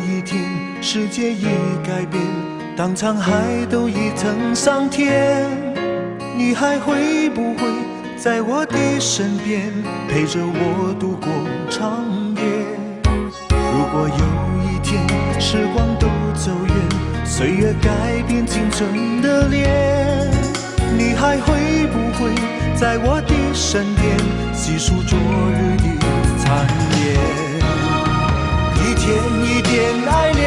一天世界已改变，当沧海都已曾桑田，你还会不会在我的身边，陪着我度过长夜？如果有一天时光都走远，岁月改变青春的脸，你还会不会在我的身边，细数昨日的残烟？一天一点爱恋，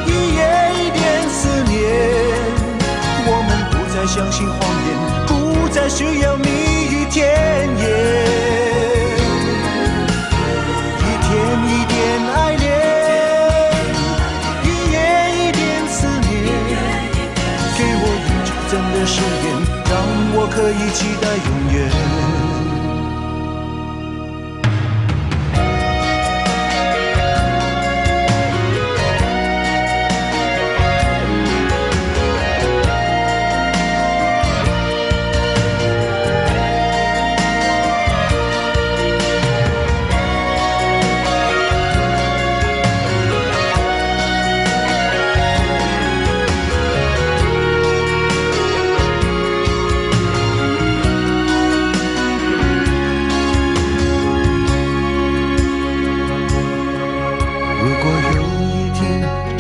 一夜一点思念，我们不再相信谎言，不再需要蜜语甜言。一天一点爱恋，一夜一点思念，给我一句真的誓言，让我可以期待永远。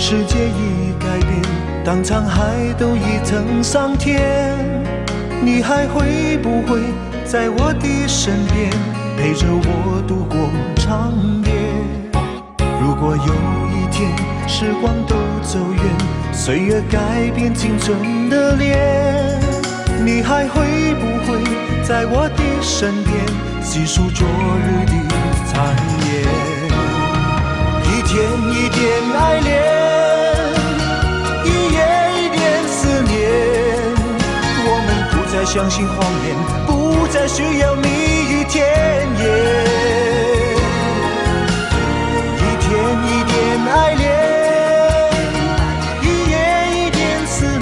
世界已改变，当沧海都已曾桑田，你还会不会在我的身边，陪着我度过长夜？如果有一天时光都走远，岁月改变青春的脸，你还会不会在我的身边，细数昨日的残烟？一天一点爱恋，不再相信谎言，不再需要蜜语甜言。一天一点爱恋，一夜一点思念，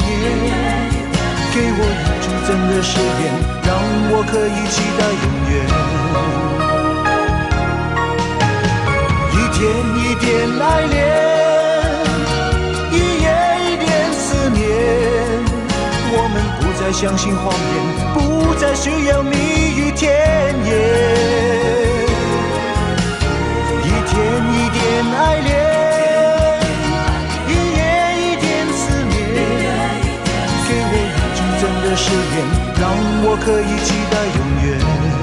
给我一句真的誓言，让我可以期待永远。一天一点爱恋，一夜一点思念，我们不再相信谎言，不再需要蜜语甜言。一天一点爱恋，一夜一点思念，给我一句真的誓言，让我可以期待永远。